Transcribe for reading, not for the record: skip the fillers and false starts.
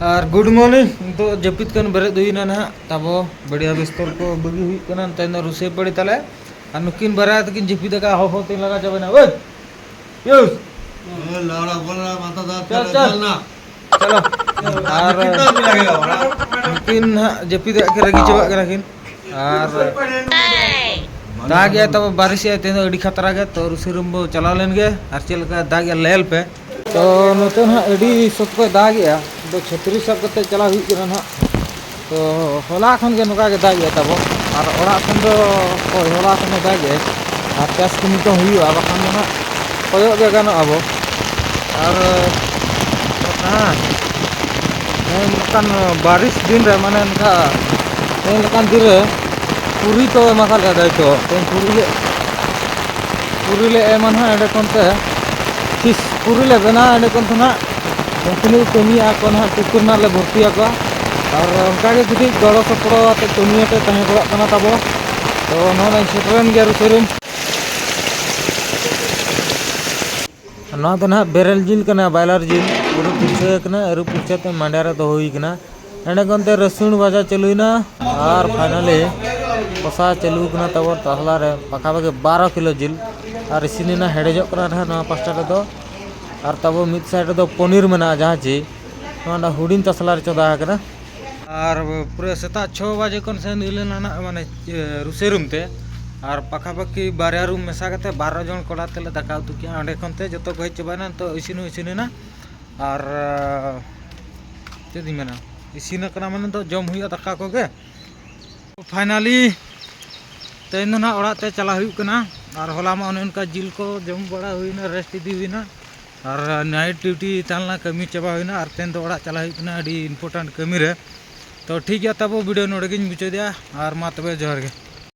और good morning तो जपित कन बरेद हुईना ना तबो बढ़िया बिस्तर को बगी हुई कना तैन रुसे पड़ी तले और नुकिन बरा तकिन जपित का हो तीन लगा जबना ओए यूस लाड़ा बोला माता दा चल चल ना चलो और कितना भी लगेगा बड़ा नुकिन जपित के रगी चबा कना किन और दाग गया तब बारिश है तेन अड़ी खतरा गया तो रुसे रूम चला लेन गए और चल का दाग गया लेल पे तो नतन हाँ अड़ी सब को दाग गया तो छतरी सब कते चला हुई कना ना तो होला खन के नुका के दाग गया तब और ओड़ा खन दो होला खन दाग गया और चास कमी तो हुआ बखान ना कोयो के गानो अब और हाँ नकान बारिश दिन रे माने इनका नकान दिन रे पूरी तो मसाल का दायित्व पूरी ले एमन हाँ एडे कोनते किस पूरी ले बना एडे कोन ना उनकी कमिया को ना टुकुर ना ले भर्ती को और उनका के किसी गड़ो सपड़ो आते कमिया ते तहे पड़ा कना तबो तो नोना सेटरन गया रुसेरुम ना तो ना बेरल जिल कना बायलर जिल उरु पुछे कना अरु पुछे ते मांडारा तो होई कना एडे कोनते रसुन भाजा चलुइना और फाइनली कसा चलू कना तब तसला रे पाखापाखि 12 किलो जिल और इसिना हेडेजो कना ना पास्टा रे दो और तब मिड साइड दो पनीर मना जहाँ ची ना हुडिन तसला रे चोदा कना और पूरे सेता 6 बजे कन से इलेना ना माने रुसेरुम ते और पाखापाखि बारया रूम मेसा कते 12 जन कोड़ा तेले दाका उतु किया अंडे खनते जतो को चबाना तो इसिना और चेदी मेना इसिना कना माने तो जम हुई दाका को के फाइनली तेन ना ओड़ा ते चला हुई कना और होला मा उनका जिल को जम बड़ा हुईना रेस्ट दी हुईना और नाइट ड्यूटी तालना कमी चबा हुईना और तेन तो ओड़ा चला हुई कना अडी इम्पोर्टेंट कमी रे तो ठीक है तब वीडियो नोड़े गिन मुचाद और मा तबे जोहार गे।